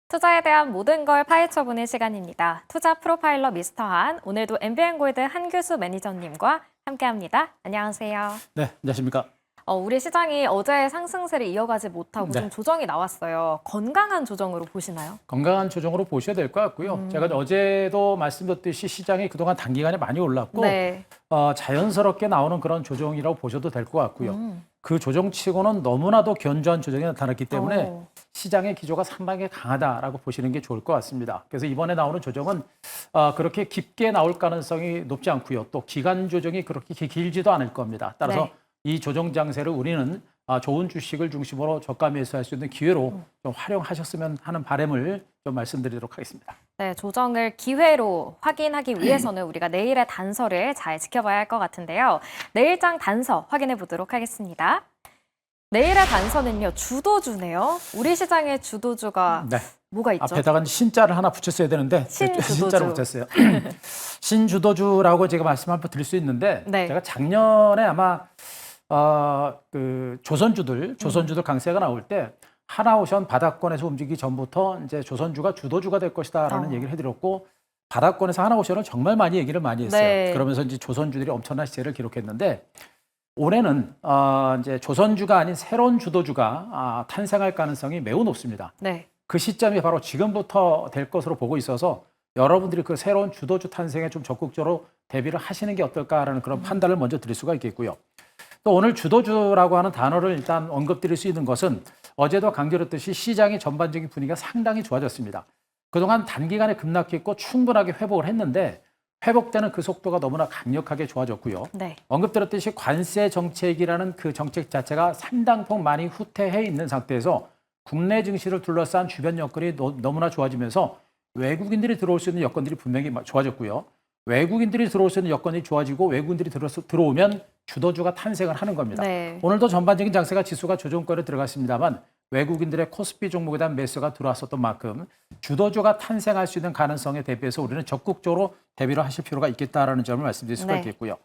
투자에 대한 모든 걸 파헤쳐보는 시간입니다. 투자 프로파일러 미스터 한, 오늘도 MBN골드 한규수 매니저님과 함께합니다. 안녕하세요. 네, 안녕하십니까. 우리 시장이 어제의 상승세를 이어가지 못하고 네. 좀 조정이 나왔어요. 건강한 조정으로 보시나요? 건강한 조정으로 보셔야 될 것 같고요. 제가 어제도 말씀드렸듯이 시장이 그동안 단기간에 많이 올랐고 네. 자연스럽게 나오는 그런 조정이라고 보셔도 될 것 같고요. 그 조정치고는 너무나도 견조한 조정이 나타났기 때문에 시장의 기조가 상당히 강하다라고 보시는 게 좋을 것 같습니다. 그래서 이번에 나오는 조정은 그렇게 깊게 나올 가능성이 높지 않고요. 또 기간 조정이 그렇게 길지도 않을 겁니다. 따라서 네. 이 조정 장세를 우리는 좋은 주식을 중심으로 저가 매수할 수 있는 기회로 좀 활용하셨으면 하는 바람을 좀 말씀드리도록 하겠습니다. 네, 조정을 기회로 확인하기 위해서는 우리가 내일의 단서를 잘 지켜봐야 할 것 같은데요. 내일장 단서 확인해 보도록 하겠습니다. 내일의 단서는요, 주도주네요. 우리 시장의 주도주가 네. 뭐가 있죠? 앞에다가 신자를 하나 붙였어야 되는데 신주도주. 신자를 붙였어요. 신주도주라고 제가 말씀 한번 드릴 수 있는데 네. 제가 작년에 아마 그 조선주들 강세가 나올 때 하나오션 바닥권에서 움직이기 전부터 이제 조선주가 주도주가 될 것이다라는 얘기를 해드렸고 바닥권에서 하나오션을 정말 많이 얘기를 많이 했어요. 네. 그러면서 이제 조선주들이 엄청난 시세를 기록했는데 올해는 이제 조선주가 아닌 새로운 주도주가 탄생할 가능성이 매우 높습니다. 네. 그 시점이 바로 지금부터 될 것으로 보고 있어서 여러분들이 그 새로운 주도주 탄생에 좀 적극적으로 대비를 하시는 게 어떨까라는 그런 판단을 먼저 드릴 수가 있겠고요. 또 오늘 주도주라고 하는 단어를 일단 언급드릴 수 있는 것은 어제도 강조했듯이 시장의 전반적인 분위기가 상당히 좋아졌습니다. 그동안 단기간에 급락했고 충분하게 회복을 했는데 회복되는 그 속도가 너무나 강력하게 좋아졌고요. 네. 언급드렸듯이 관세 정책이라는 그 정책 자체가 상당폭 많이 후퇴해 있는 상태에서 국내 증시를 둘러싼 주변 여건이 너무나 좋아지면서 외국인들이 들어올 수 있는 여건들이 분명히 좋아졌고요. 외국인들이 들어올 수 있는 여건이 좋아지고 외국인들이 들어오면 주도주가 탄생을 하는 겁니다. 네. 오늘도 전반적인 장세가 지수가 조정권에 들어갔습니다만 외국인들의 코스피 종목에 대한 매수가 들어왔었던 만큼 주도주가 탄생할 수 있는 가능성에 대비해서 우리는 적극적으로 대비를 하실 필요가 있겠다라는 점을 말씀드릴 수가 네. 있겠고요.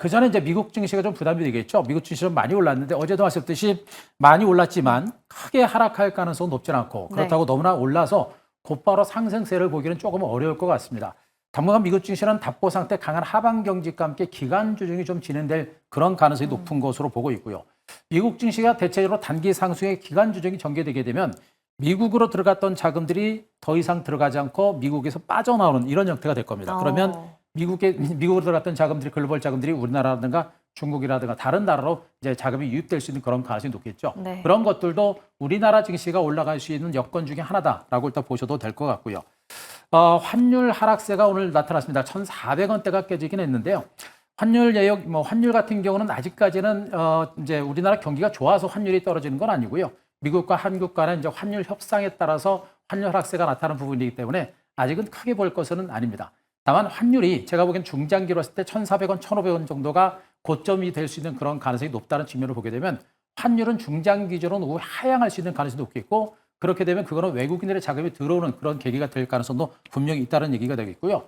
그 전에 이제 미국 증시가 좀 부담이 되겠죠. 미국 증시는 많이 올랐는데 어제도 하셨듯이 많이 올랐지만 크게 하락할 가능성은 높진 않고 그렇다고 너무나 올라서 곧바로 상승세를 보기는 조금 어려울 것 같습니다. 당분간 미국 증시는 답보 상태 강한 하방 경직과 함께 기간 조정이 좀 진행될 그런 가능성이 높은 것으로 보고 있고요. 미국 증시가 대체적으로 단기 상승의 기간 조정이 전개되게 되면 미국으로 들어갔던 자금들이 더 이상 들어가지 않고 미국에서 빠져나오는 이런 형태가 될 겁니다. 그러면 미국으로 들어갔던 자금들이 글로벌 자금들이 우리나라라든가 중국이라든가 다른 나라로 이제 자금이 유입될 수 있는 그런 가능성이 높겠죠. 네. 그런 것들도 우리나라 증시가 올라갈 수 있는 여건 중에 하나다라고 일단 보셔도 될 것 같고요. 환율 하락세가 오늘 나타났습니다. 1,400원대가 깨지긴 했는데요. 환율 환율 같은 경우는 아직까지는 이제 우리나라 경기가 좋아서 환율이 떨어지는 건 아니고요. 미국과 한국 간의 이제 환율 협상에 따라서 환율 하락세가 나타나는 부분이기 때문에 아직은 크게 볼 것은 아닙니다. 다만 환율이 제가 보기엔 중장기로 했을 때 1,400원, 1,500원 정도가 고점이 될 수 있는 그런 가능성이 높다는 측면을 보게 되면 환율은 중장기적으로는 하향할 수 있는 가능성이 높겠고 그렇게 되면 그거는 외국인들의 자금이 들어오는 그런 계기가 될 가능성도 분명히 있다는 얘기가 되겠고요.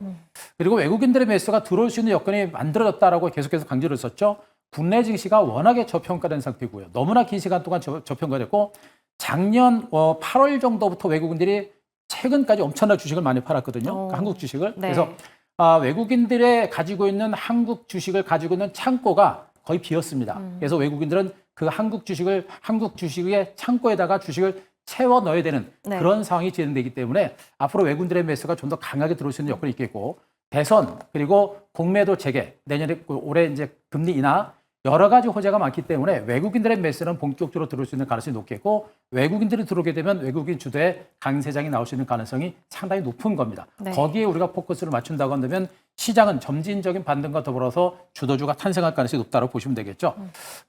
그리고 외국인들의 매수가 들어올 수 있는 여건이 만들어졌다라고 계속해서 강조를 했었죠. 국내 증시가 워낙에 저평가된 상태고요. 너무나 긴 시간 동안 저평가됐고 작년 8월 정도부터 외국인들이 최근까지 엄청난 주식을 많이 팔았거든요. 그러니까 한국 주식을. 네. 그래서 외국인들의 가지고 있는 한국 주식을 가지고 있는 창고가 거의 비었습니다. 그래서 외국인들은 그 한국 주식의 창고에다가 주식을 채워 넣어야 되는 그런 상황이 진행되기 때문에 앞으로 외국인들의 매수가 좀 더 강하게 들어올 수 있는 여건이 있겠고 대선 그리고 공매도 재개 내년에 올해 이제 금리 인하 여러 가지 호재가 많기 때문에 외국인들의 매수는 본격적으로 들어올 수 있는 가능성이 높겠고 외국인들이 들어오게 되면 외국인 주도의 강세장이 나올 수 있는 가능성이 상당히 높은 겁니다. 네. 거기에 우리가 포커스를 맞춘다고 한다면 시장은 점진적인 반등과 더불어서 주도주가 탄생할 가능성이 높다고 보시면 되겠죠.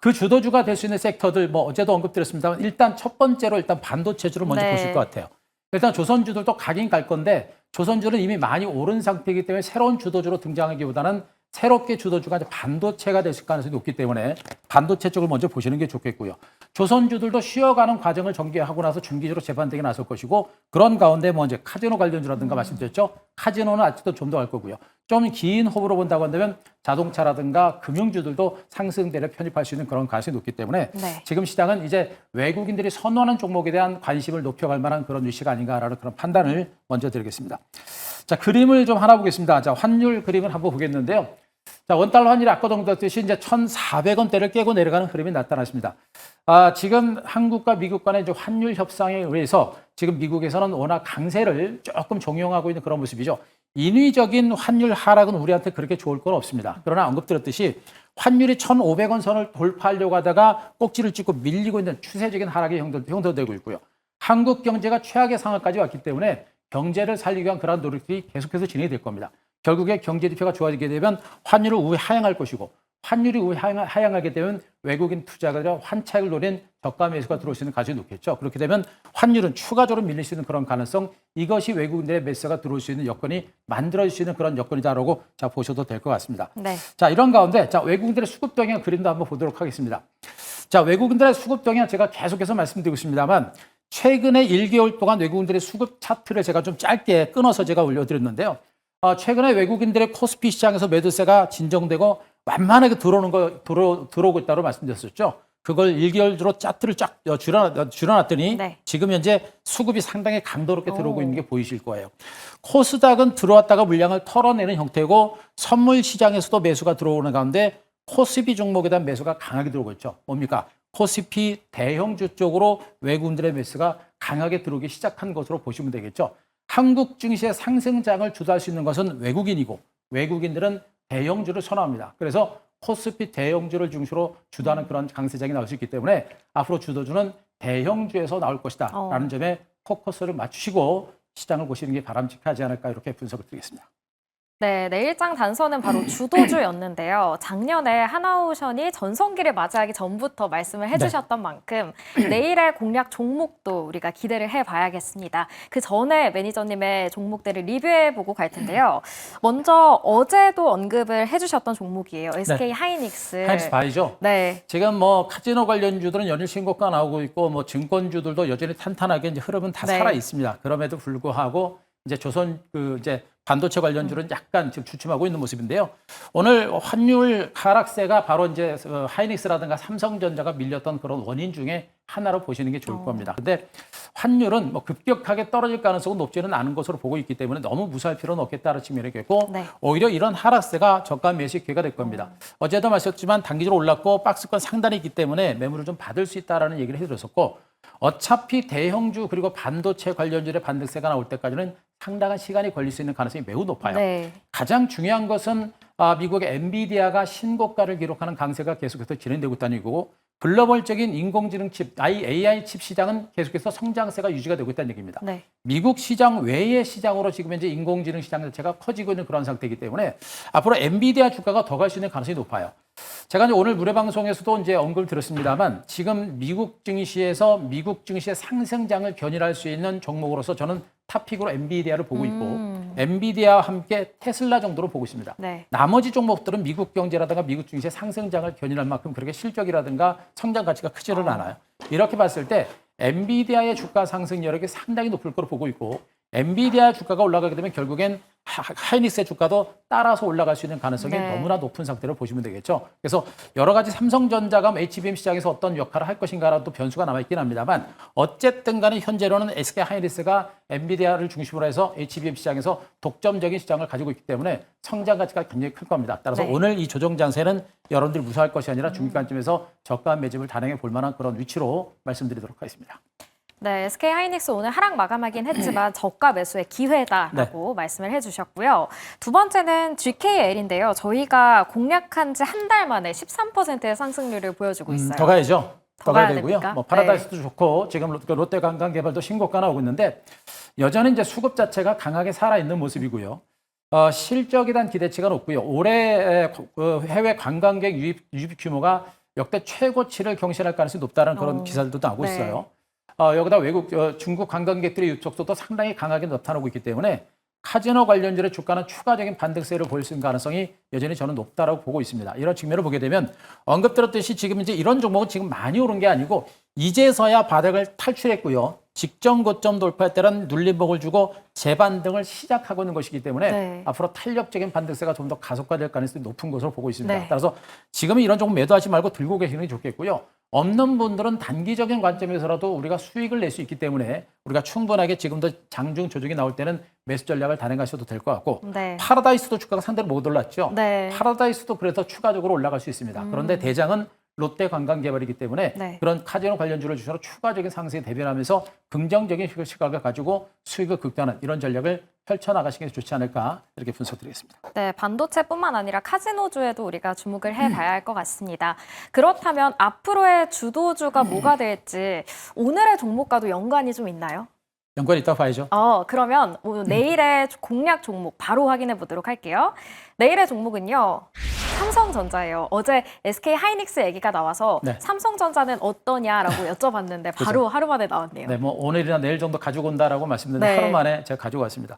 그 주도주가 될 수 있는 섹터들 어제도 언급드렸습니다만 일단 첫 번째로 일단 반도체주를 먼저 보실 것 같아요. 일단 조선주들도 가긴 갈 건데 조선주는 이미 많이 오른 상태이기 때문에 새로운 주도주로 등장하기보다는 새롭게 주도주가 이제 반도체가 될 가능성이 높기 때문에 반도체 쪽을 먼저 보시는 게 좋겠고요. 조선주들도 쉬어가는 과정을 전개하고 나서 중기적으로 재반등에 나설 것이고 그런 가운데 뭐 이제 카지노 관련주라든가 말씀드렸죠. 카지노는 아직도 좀 더 갈 거고요. 좀 긴 호흡으로 본다고 한다면 자동차라든가 금융주들도 상승세를 편입할 수 있는 그런 가능성이 높기 때문에 네. 지금 시장은 이제 외국인들이 선호하는 종목에 대한 관심을 높여갈 만한 그런 위치가 아닌가라는 그런 판단을 먼저 드리겠습니다. 자, 그림을 좀 하나 보겠습니다. 자, 환율 그림을 한번 보겠는데요. 자, 원달러 환율이 아까도 언급했듯이 이제 1,400원대를 깨고 내려가는 흐름이 나타났습니다. 지금 한국과 미국 간의 이제 환율 협상에 의해서 지금 미국에서는 워낙 강세를 조금 종용하고 있는 그런 모습이죠. 인위적인 환율 하락은 우리한테 그렇게 좋을 건 없습니다. 그러나 언급드렸듯이 환율이 1,500원 선을 돌파하려고 하다가 꼭지를 찍고 밀리고 있는 추세적인 하락이 형성되고 있고요. 한국 경제가 최악의 상황까지 왔기 때문에 경제를 살리기 위한 그런 노력들이 계속해서 진행이 될 겁니다. 결국에 경제 지표가 좋아지게 되면 환율을 우회 하향할 것이고 환율이 우회 하향하게 되면 외국인 투자가들이 환차익을 노린 저가 매수가 들어올 수 있는 가능성이 높겠죠. 그렇게 되면 환율은 추가적으로 밀릴 수 있는 그런 가능성, 이것이 외국인들의 매수가 들어올 수 있는 여건이 만들어질 수 있는 그런 여건이다라고 자 보셔도 될 것 같습니다. 네. 자, 이런 가운데 자 외국인들의 수급 동향 그림도 한번 보도록 하겠습니다. 자, 외국인들의 수급 동향 제가 계속해서 말씀드리고 있습니다만 최근에 1개월 동안 외국인들의 수급 차트를 제가 좀 짧게 끊어서 제가 올려드렸는데요. 최근에 외국인들의 코스피 시장에서 매도세가 진정되고 완만하게 들어오고 있다고 말씀드렸었죠. 그걸 1개월로 차트를 쫙 줄여놨더니 네. 지금 현재 수급이 상당히 강도롭게 들어오고 있는 게 보이실 거예요. 코스닥은 들어왔다가 물량을 털어내는 형태고 선물 시장에서도 매수가 들어오는 가운데 코스피 종목에 대한 매수가 강하게 들어오고 있죠. 뭡니까? 코스피 대형주 쪽으로 외국인들의 매수가 강하게 들어오기 시작한 것으로 보시면 되겠죠. 한국 증시의 상승장을 주도할 수 있는 것은 외국인이고 외국인들은 대형주를 선호합니다. 그래서 코스피 대형주를 중심으로 주도하는 그런 강세장이 나올 수 있기 때문에 앞으로 주도주는 대형주에서 나올 것이다 라는 점에 포커스를 맞추시고 시장을 보시는 게 바람직하지 않을까 이렇게 분석을 드리겠습니다. 네, 내일장 단서는 바로 주도주였는데요. 작년에 하나오션이 전성기를 맞이하기 전부터 말씀을 해주셨던 만큼 내일의 공략 종목도 우리가 기대를 해봐야겠습니다. 그 전에 매니저님의 종목들을 리뷰해보고 갈 텐데요. 먼저 어제도 언급을 해주셨던 종목이에요. SK 하이닉스. 하이닉스 바이죠. 네. 지금 뭐 카지노 관련주들은 연일 신고가 나오고 있고 뭐 증권주들도 여전히 탄탄하게 이제 흐름은 다 네. 살아 있습니다. 그럼에도 불구하고 이제 이제 반도체 관련주는 약간 지금 주춤하고 있는 모습인데요. 오늘 환율 하락세가 바로 이제 하이닉스라든가 삼성전자가 밀렸던 그런 원인 중에 하나로 보시는 게 좋을 겁니다. 근데 환율은 뭐 급격하게 떨어질 가능성은 높지는 않은 것으로 보고 있기 때문에 너무 무시할 필요는 없겠다는 측면이겠고 네. 오히려 이런 하락세가 저가 매수 기회가 될 겁니다. 어제도 말씀드렸지만 단기적으로 올랐고 박스권 상단에 있기 때문에 매물을 좀 받을 수 있다라는 얘기를 해드렸었고 어차피 대형주 그리고 반도체 관련주의 반등세가 나올 때까지는 상당한 시간이 걸릴 수 있는 가능성이 매우 높아요. 네. 가장 중요한 것은 미국의 엔비디아가 신고가를 기록하는 강세가 계속해서 진행되고 있다는 거고 글로벌적인 인공지능 칩, AI 칩 시장은 계속해서 성장세가 유지가 되고 있다는 얘기입니다. 네. 미국 시장 외의 시장으로 지금 현재 인공지능 시장 자체가 커지고 있는 그런 상태이기 때문에 앞으로 엔비디아 주가가 더 갈 수 있는 가능성이 높아요. 제가 이제 오늘 무료방송에서도 이제 언급을 드렸습니다만 지금 미국 증시의 상승장을 견인할 수 있는 종목으로서 저는 탑픽으로 엔비디아를 보고 있고 엔비디아와 함께 테슬라 정도로 보고 있습니다. 네. 나머지 종목들은 미국 경제라든가 미국 증시의 상승장을 견인할 만큼 그렇게 실적이라든가 성장 가치가 크지는 않아요. 이렇게 봤을 때 엔비디아의 주가 상승 여력이 상당히 높을 거로 보고 있고 엔비디아 주가가 올라가게 되면 결국엔 하이닉스의 주가도 따라서 올라갈 수 있는 가능성이 네. 너무나 높은 상태로 보시면 되겠죠. 그래서 여러 가지 삼성전자가 HBM 시장에서 어떤 역할을 할 것인가라도 변수가 남아있긴 합니다만 어쨌든 간에 현재로는 SK 하이닉스가 엔비디아를 중심으로 해서 HBM 시장에서 독점적인 시장을 가지고 있기 때문에 성장 가치가 굉장히 클 겁니다. 따라서 네. 오늘 이 조정 장세는 여러분들이 무서워할 것이 아니라 중간쯤에서 저가 매집을 단행해 볼 만한 그런 위치로 말씀드리도록 하겠습니다. 네, SK 하이닉스 오늘 하락 마감하긴 했지만 저가 매수의 기회다라고 말씀을 해주셨고요. 두 번째는 GKL인데요. 저희가 공략한 지 한 달 만에 13%의 상승률을 보여주고 있어요. 더 가야죠. 더 가야 가야 되고요. 됩니까? 뭐 파라다이스도 좋고 지금 롯데관광개발도 신고가 나오고 있는데 여전히 이제 수급 자체가 강하게 살아있는 모습이고요. 실적에 대한 기대치가 높고요. 올해 해외 관광객 유입 규모가 역대 최고치를 경신할 가능성이 높다는 그런 기사들도 나오고 네. 있어요. 여기다 중국 관광객들의 유입 속도도 상당히 강하게 나타나고 있기 때문에 카지노 관련주의 주가는 추가적인 반등세를 보일 수 있는 가능성이 여전히 저는 높다라고 보고 있습니다. 이런 측면을 보게 되면 언급드렸듯이 지금 이제 이런 종목은 지금 많이 오른 게 아니고 이제서야 바닥을 탈출했고요. 직전 고점 돌파에 따른 눌림목을 주고 재반등을 시작하고 있는 것이기 때문에 네. 앞으로 탄력적인 반등세가 좀 더 가속화될 가능성이 높은 것으로 보고 있습니다. 네. 따라서 지금은 이런 종목 매도하지 말고 들고 계시는 게 좋겠고요. 없는 분들은 단기적인 관점에서라도 우리가 수익을 낼 수 있기 때문에 우리가 충분하게 지금도 장중 조정이 나올 때는 매수 전략을 단행하셔도 될 것 같고 네. 파라다이스도 주가가 상대로 못 올랐죠. 네. 파라다이스도 그래서 추가적으로 올라갈 수 있습니다. 그런데 대장은 롯데관광개발이기 때문에 네. 그런 카지노 관련주를 주시로 추가적인 상승에 대변하면서 긍정적인 시각을 가지고 수익을 극대화하는 이런 전략을 펼쳐나가시는 게 좋지 않을까 이렇게 분석드리겠습니다. 네, 반도체뿐만 아니라 카지노주에도 우리가 주목을 해봐야 할 것 같습니다. 그렇다면 앞으로의 주도주가 뭐가 될지 오늘의 종목과도 연관이 좀 있나요? 연관이 있다고 봐야죠. 그러면 오늘 내일의 공략 종목 바로 확인해 보도록 할게요. 내일의 종목은요. 삼성전자예요. 어제 SK 하이닉스 얘기가 나와서 네. 삼성전자는 어떠냐라고 여쭤봤는데 바로 하루 만에 나왔네요. 네, 뭐 오늘이나 내일 정도 가지고 온다라고 말씀드렸는데 네. 하루 만에 제가 가지고 왔습니다.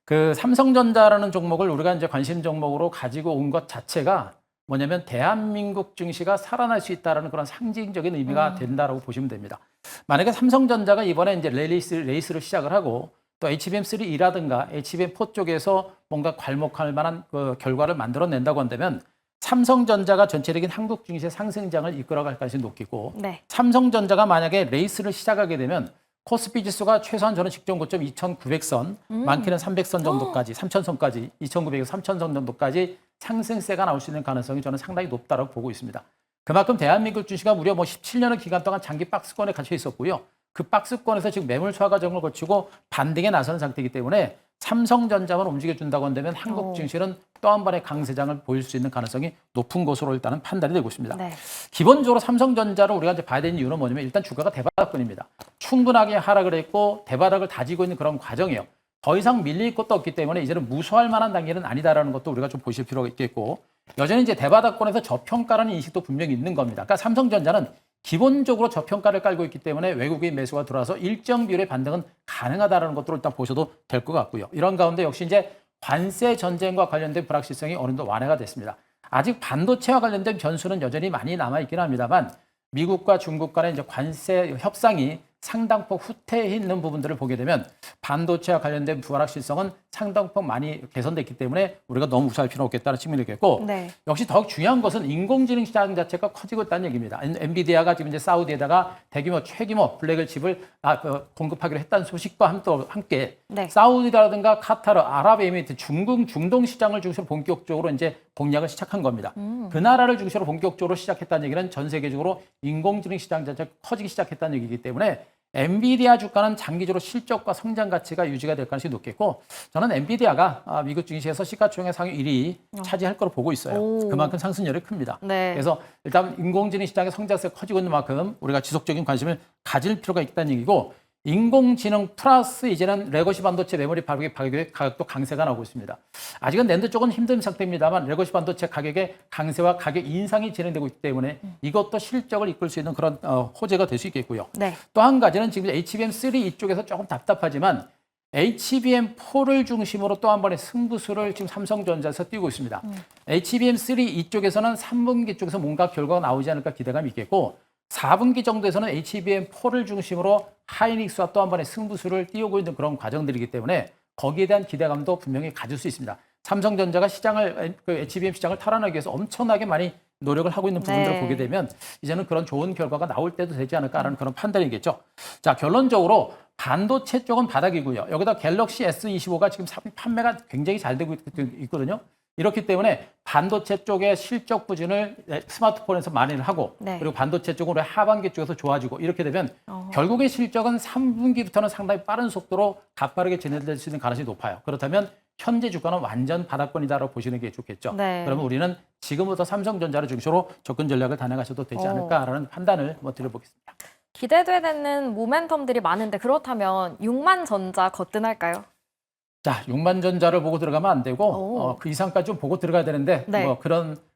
그 삼성전자라는 종목을 우리가 이제 관심 종목으로 가지고 온 것 자체가 뭐냐면 대한민국 증시가 살아날 수 있다라는 그런 상징적인 의미가 된다라고 보시면 됩니다. 만약에 삼성전자가 이번에 이제 레이스를 시작을 하고 또 HBM3E라든가 HBM4 쪽에서 뭔가 괄목할 만한 그 결과를 만들어낸다고 한다면 삼성전자가 전체적인 한국 증시의 상승장을 이끌어갈 가능성이 높겠고 네. 삼성전자가 만약에 레이스를 시작하게 되면 코스피 지수가 최소한 저는 직전 고점 2,900선, 많게는 300선 정도까지, 3,000선까지, 2,900에서 3,000선 정도까지 상승세가 나올 수 있는 가능성이 저는 상당히 높다고 보고 있습니다. 그만큼 대한민국 증시가 무려 뭐 17년의 기간 동안 장기 박스권에 갇혀 있었고요. 그 박스권에서 지금 매물 초과 과정을 거치고 반등에 나서는 상태이기 때문에 삼성전자만 움직여준다고 한다면 한국 증시는 또 한 번의 강세장을 보일 수 있는 가능성이 높은 것으로 일단은 판단이 되고 있습니다. 네. 기본적으로 삼성전자를 우리가 이제 봐야 되는 이유는 뭐냐면 일단 주가가 대바닥권입니다. 충분하게 하락을 했고 대바닥을 다지고 있는 그런 과정이에요. 더 이상 밀릴 것도 없기 때문에 이제는 무서워할 만한 단계는 아니다라는 것도 우리가 좀 보실 필요가 있겠고 여전히 이제 대바닥권에서 저평가라는 인식도 분명히 있는 겁니다. 그러니까 삼성전자는 기본적으로 저평가를 깔고 있기 때문에 외국인 매수가 들어와서 일정 비율의 반등은 가능하다는 것들을 일단 보셔도 될 것 같고요. 이런 가운데 역시 이제 관세 전쟁과 관련된 불확실성이 어느 정도 완화가 됐습니다. 아직 반도체와 관련된 변수는 여전히 많이 남아있긴 합니다만 미국과 중국 간의 이제 관세 협상이 상당폭 후퇴해 있는 부분들을 보게 되면 반도체와 관련된 불확실성은 상당폭 많이 개선됐기 때문에 우리가 너무 무시할 필요는 없겠다는 측면이 있겠고 네. 역시 더욱 중요한 것은 인공지능 시장 자체가 커지고 있다는 얘기입니다. 엔비디아가 지금 이제 사우디에다가 대규모 최규모 블랙을 칩을 공급하기로 했다는 소식과 함께 네. 사우디라든가 카타르, 아랍에미리트, 중동 시장을 중심으로 본격적으로 이제 공략을 시작한 겁니다. 그 나라를 중심으로 본격적으로 시작했다는 얘기는 전 세계적으로 인공지능 시장 자체가 커지기 시작했다는 얘기이기 때문에 엔비디아 주가는 장기적으로 실적과 성장 가치가 유지가 될 가능성이 높겠고 저는 엔비디아가 미국 증시에서 시가총액 상위 1위 차지할 거로 보고 있어요. 오. 그만큼 상승률이 큽니다. 네. 그래서 일단 인공지능 시장의 성장세가 커지고 있는 만큼 우리가 지속적인 관심을 가질 필요가 있다는 얘기고 인공지능 플러스 이제는 레거시 반도체 메모리 가격도 강세가 나오고 있습니다. 아직은 낸드 쪽은 힘든 상태입니다만 레거시 반도체 가격의 강세와 가격 인상이 진행되고 있기 때문에 이것도 실적을 이끌 수 있는 그런 호재가 될 수 있겠고요. 네. 또 한 가지는 지금 HBM3 이쪽에서 조금 답답하지만 HBM4를 중심으로 또 한 번의 승부수를 지금 삼성전자에서 띄우고 있습니다. HBM3 이쪽에서는 3분기 쪽에서 뭔가 결과가 나오지 않을까 기대감이 있겠고 4분기 정도에서는 HBM4를 중심으로 하이닉스와 또 한 번의 승부수를 띄우고 있는 그런 과정들이기 때문에 거기에 대한 기대감도 분명히 가질 수 있습니다. 삼성전자가 HBM 시장을 탈환하기 위해서 엄청나게 많이 노력을 하고 있는 부분들을 네. 보게 되면 이제는 그런 좋은 결과가 나올 때도 되지 않을까라는 그런 판단이겠죠. 자, 결론적으로 반도체 쪽은 바닥이고요. 여기다 갤럭시 S25가 지금 판매가 굉장히 잘 되고 있거든요. 이렇기 때문에 반도체 쪽의 실적 부진을 스마트폰에서 만회를 하고 네. 그리고 반도체 쪽으로 하반기 쪽에서 좋아지고 이렇게 되면 결국의 실적은 3분기부터는 상당히 빠른 속도로 가파르게 진행될 수 있는 가능성이 높아요. 그렇다면 현재 주가는 완전 바닥권이다라고 보시는 게 좋겠죠. 네. 그러면 우리는 지금부터 삼성전자를 중심으로 접근 전략을 단행하셔도 되지 않을까라는 판단을 드려보겠습니다. 기대되는 모멘텀들이 많은데 그렇다면 6만 전자 거뜬할까요? 자, 6만 전자를 보고 들어가면 안 되고 그 이상까지 좀 보고 들어가야 되는데 네.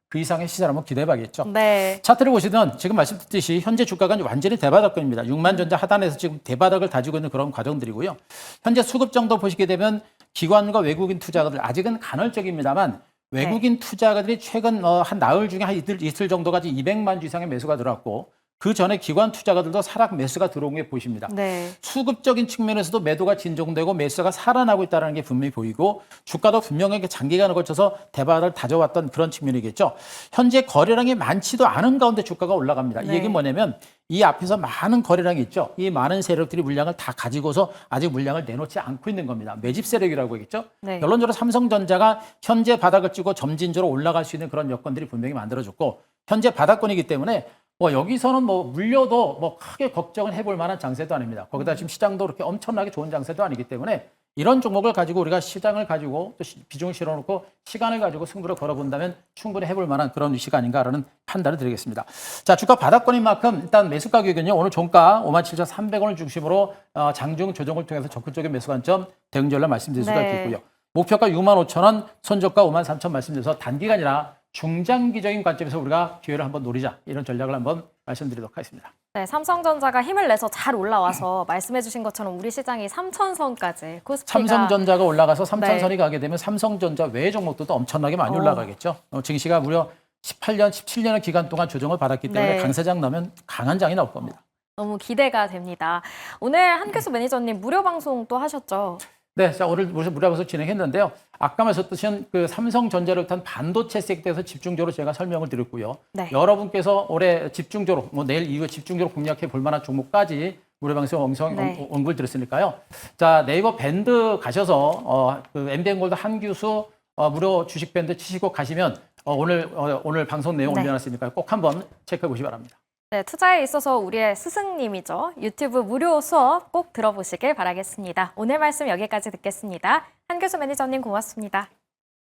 그 이상의 시세를 한번 기대해봐야겠죠. 네. 차트를 보시면 지금 말씀드렸듯이 현재 주가가 완전히 대바닥권입니다. 6만 전자 하단에서 지금 대바닥을 다지고 있는 그런 과정들이고요. 현재 수급 정도 보시게 되면 기관과 외국인 투자가들 아직은 간헐적입니다만 외국인 투자가들이 최근 한 나흘 중에 한 이틀 정도까지 200만 주 이상의 매수가 들어왔고 그 전에 기관 투자가들도 하락 매수가 들어온 게 보십니다. 네. 수급적인 측면에서도 매도가 진정되고 매수가 살아나고 있다는 게 분명히 보이고 주가도 분명하게 장기간에 걸쳐서 대박을 다져왔던 그런 측면이겠죠. 현재 거래량이 많지도 않은 가운데 주가가 올라갑니다. 이 네. 얘기는 뭐냐면 이 앞에서 많은 거래량이 있죠. 이 많은 세력들이 물량을 다 가지고서 아직 물량을 내놓지 않고 있는 겁니다. 매집 세력이라고 하겠죠. 네. 결론적으로 삼성전자가 현재 바닥을 찍고 점진적으로 올라갈 수 있는 그런 여건들이 분명히 만들어졌고 현재 바닥권이기 때문에 여기서는 물려도 크게 걱정을 해볼 만한 장세도 아닙니다. 거기다 지금 시장도 그렇게 엄청나게 좋은 장세도 아니기 때문에 이런 종목을 가지고 우리가 시장을 가지고 또 비중을 실어놓고 시간을 가지고 승부를 걸어본다면 충분히 해볼 만한 그런 위치가 아닌가라는 판단을 드리겠습니다. 자, 주가 바닥권인 만큼 일단 매수 가격은요. 오늘 종가 57,300원을 중심으로 장중 조정을 통해서 적극적인 매수 관점 대응 전략 말씀드릴 수가 네. 있겠고요. 목표가 65,000원, 손저가 53,000원 말씀드려서 단기간이나 중장기적인 관점에서 우리가 기회를 한번 노리자 이런 전략을 한번 말씀드리도록 하겠습니다. 네, 삼성전자가 힘을 내서 잘 올라와서 말씀해주신 것처럼 우리 시장이 3,000선까지 코스피가 삼성전자가 올라가서 3,000선이 네. 가게 되면 삼성전자 외 종목들도 엄청나게 많이 어. 올라가겠죠. 증시가 무려 18년, 17년의 기간 동안 조정을 받았기 때문에 네. 강세장 나면 강한 장이 나올 겁니다. 너무 기대가 됩니다. 오늘 한교수 매니저님 무료 방송 또 하셨죠? 네, 자, 오늘 무료방송 진행했는데요. 아까 말씀드린 그 삼성전자를 탄 반도체 섹터에서 집중적으로 제가 설명을 드렸고요. 네. 여러분께서 올해 집중적으로, 내일 이후에 집중적으로 공략해 볼 만한 종목까지 무료방송 네. 언급을 드렸으니까요. 자, 네이버 밴드 가셔서, 그 MBN골드 한규수 무료 주식 밴드 치시고 가시면 오늘 방송 내용 네. 올려놨으니까 꼭 한번 체크해 보시기 바랍니다. 네, 투자에 있어서 우리의 스승님이죠. 유튜브 무료 수업 꼭 들어보시길 바라겠습니다. 오늘 말씀 여기까지 듣겠습니다. 한교수 매니저님 고맙습니다.